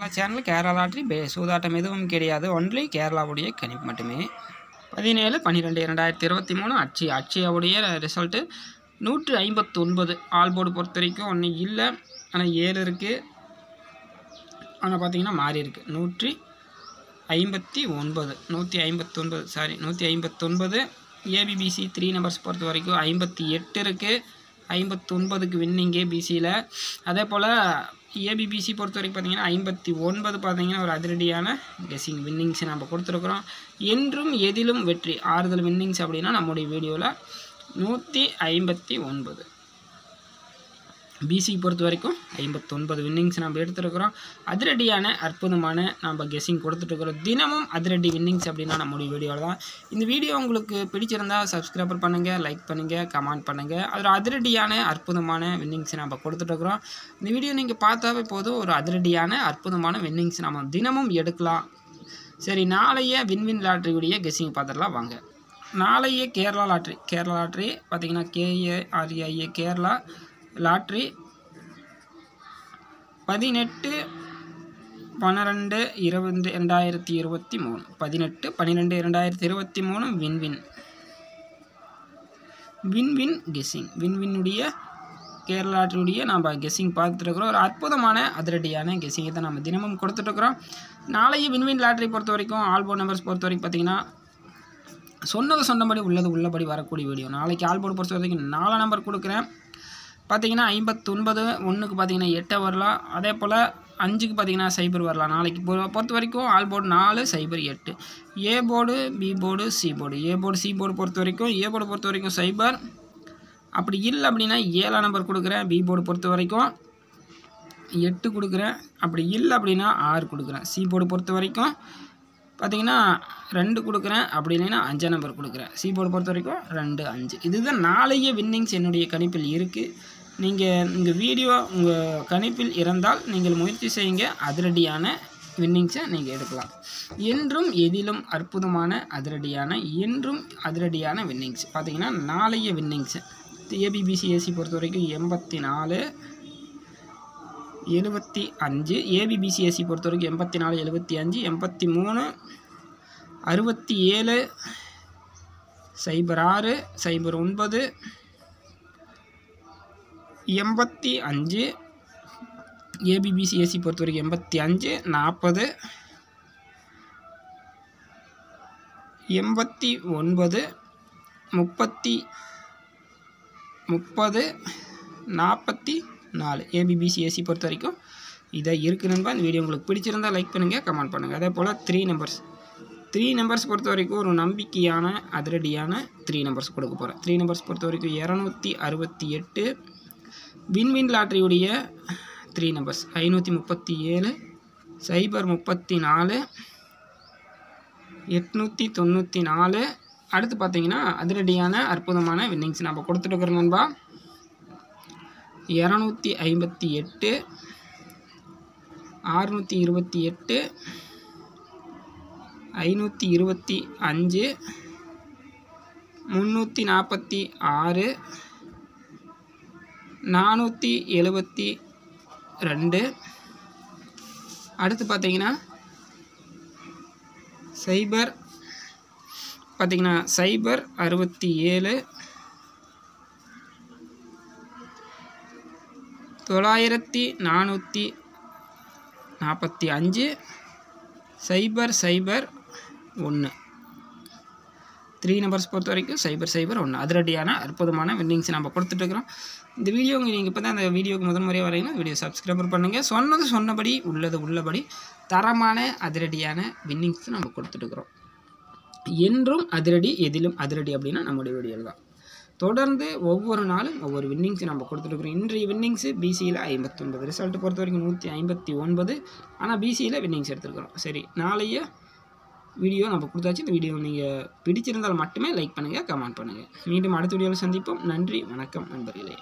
நம்ம channel Kerala lottery சூதாட்டம் எதுவும் கிடையாது. ஒன்லி கேரளாவுடைய கணிப்பு மட்டுமே. 17/12/2023 அட்சயாவுடைய ரிசல்ட்டு 159. ஆல் போர்டு பொறுத்த வரைக்கும் ஒன்றும் இல்லை, ஆனால் 7 இருக்குது. ஆனால் பார்த்தீங்கன்னா மாறி இருக்குது 159. ஏபிபிசி 3 நம்பர்ஸ் பொறுத்த வரைக்கும் 58 இருக்குது. 59க்கு வின்னிங்கு பிசியில். அதே போல் ஏபிபிசி பொறுத்த வரைக்கும் பார்த்தீங்கன்னா 59 பார்த்தீங்கன்னா ஒரு அதிரடியான கெஸ்ஸிங் வின்னிங்ஸ் நம்ம கொடுத்துருக்குறோம். என்றும் எதிலும் வெற்றி ஆறுதல் வின்னிங்ஸ் அப்படின்னா நம்முடைய வீடியோவில் 159. பிசி பொறுத்த வரைக்கும் 59 வின்னிங்ஸ் நம்ம எடுத்துருக்குறோம். அதிரடியான அற்புதமான நம்ம கெஸ்ஸிங் கொடுத்துட்ருக்குறோம். தினமும் அதிரடி வின்னிங்ஸ் அப்படின்னா நம்முடைய வீடியோவில் தான். இந்த வீடியோ உங்களுக்கு பிடிச்சிருந்தால் சப்ஸ்கிரைபர் பண்ணுங்கள், லைக் பண்ணுங்கள், கமெண்ட் பண்ணுங்கள். அதில் அதிரடியான அற்புதமான வின்னிங்ஸ் நம்ம கொடுத்துட்ருக்குறோம். இந்த வீடியோ நீங்கள் பார்த்தாவே போதும், ஒரு அதிரடியான அற்புதமான வின்னிங்ஸ் நம்ம தினமும் எடுக்கலாம். சரி, நாளைய வின்வின் லாட்ரியுடைய கெஸ்ஸிங் பார்த்துடலாம் வாங்க. நாளைய கேரளா லாட்ரி பார்த்திங்கன்னா KARIA Kerala lottery 18/12/2023 18/12/2023 win win guessing வின்வின்னுடைய கேரளா லாட்ரியுடைய நம்ம கெஸ்ஸிங் பார்த்துட்டுருக்குறோம். ஒரு அற்புதமான அதிரடியான கெஸ்ஸிங்கை தான் நம்ம தினமும் கொடுத்துட்ருக்குறோம். நாளைய வின்வின் லாட்ரி பொறுத்த வரைக்கும் ஆல்போர்ட் நம்பர்ஸ் பொறுத்த வரைக்கும் பார்த்திங்கன்னா சொன்னபடி உள்ளபடி வரக்கூடிய வீடியோ. நாளைக்கு ஆல்போர்டு பொறுத்த வரைக்கும் 4 நம்பர் கொடுக்குறேன். பார்த்திங்கன்னா 59, 1க்கு பார்த்திங்கன்னா 8 வரலாம். அதே போல் 5க்கு பார்த்திங்கன்னா 0 வரலாம். நாளைக்கு பொறுத்த வரைக்கும் all board 4, 0, 8. A board, B board, C board. C board பொறுத்த வரைக்கும் 0. அப்படி இல்லை அப்படின்னா 7 நம்பர் கொடுக்குறேன். பி போர்டு பொறுத்த வரைக்கும் 8 கொடுக்குறேன். அப்படி இல்லை அப்படின்னா 6 கொடுக்குறேன். சி போர்டு பொறுத்த வரைக்கும் பார்த்திங்கன்னா 2 கொடுக்குறேன். அப்படி இல்லைன்னா 5 நம்பர் கொடுக்குறேன். சி போர்டு பொறுத்த வரைக்கும் 2, 5. இதுதான் நாளைய வின்னிங்ஸ் என்னுடைய கணிப்பில் இருக்குது. நீங்கள் உங்கள் வீடியோ உங்கள் கணிப்பில் இருந்தால் நீங்கள் முயற்சி செய்யுங்க. அதிரடியான வின்னிங்ஸை நீங்கள் எடுக்கலாம். என்றும் எதிலும் அற்புதமான என்றும் அதிரடியான வின்னிங்ஸ். பார்த்திங்கன்னா நாளைய வின்னிங்ஸு ஏபிபிசி ஏசி பொறுத்த வரைக்கும் 84, 75. ஏபிபிசி ஏசி பொறுத்த வரைக்கும் 84, 75, 83, 67, 06, 09, 85. ஏபிபிசி ஏசி பொறுத்த வரைக்கும் 85, 40, 89, 30, 44. ஏபிபிசி ஏசி பொறுத்த வரைக்கும் இதை இருக்குது நண்பா. இந்த வீடியோ உங்களுக்கு பிடிச்சிருந்தால் லைக் பண்ணுங்கள், கமெண்ட் பண்ணுங்கள். அதே போல் 3 நம்பர்ஸ் பொறுத்த வரைக்கும் ஒரு நம்பிக்கையான அதிரடியான 3 நம்பர்ஸ் கொடுக்க போகிறேன். 3 நம்பர்ஸ் பொறுத்த வரைக்கும் 268. வின்வின் லாட்ரியுடைய 3 நம்பர்ஸ் 537, 034, 894. அடுத்து பார்த்தீங்கன்னா அதிரடியான அற்புதமான வின்னிங்ஸ் நம்ம கொடுத்துட்டுருக்குறோம் நண்பா. 258, 628, 525, 346, 472. அடுத்து பார்த்தீங்கன்னா 067, 9445, 001. 3 நம்பர்ஸ் பொறுத்த வரைக்கும் 001 அதிரடியான அற்புதமான வின்னிங்ஸ் நம்ம கொடுத்துட்ருக்குறோம். இந்த வீடியோ நீங்கள் இப்போ தான் அந்த வீடியோக்கு முதல் முறையாக வரீங்கன்னா வீடியோ சப்ஸ்கிரைபர் பண்ணுங்கள். சொன்னபடி உள்ளபடி தரமான அதிரடியான வின்னிங்ஸ் நம்ம கொடுத்துட்ருக்குறோம். என்றும் அதிரடி எதிலும் அதிரடி அப்படின்னா நம்முடைய வீடியோவில் தான். தொடர்ந்து ஒவ்வொரு நாளும் ஒவ்வொரு வின்னிங்ஸ் நம்ம கொடுத்துட்ருக்குறோம். இன்றைய வின்னிங்ஸு பிசியில் 59. ரிசல்ட்டு பொறுத்த வரைக்கும் 159. ஆனால் பிசியில் வின்னிங்ஸ் எடுத்துருக்குறோம். சரி, நாளைய வீடியோ நம்ம கொடுத்தாச்சு. இந்த வீடியோ நீங்கள் பிடிச்சிருந்தால் மட்டுமே லைக் பண்ணுங்கள், கமெண்ட் பண்ணுங்கள். மீண்டும் அடுத்த வீடியோவில் சந்திப்போம். நன்றி, வணக்கம் நண்பர்களே.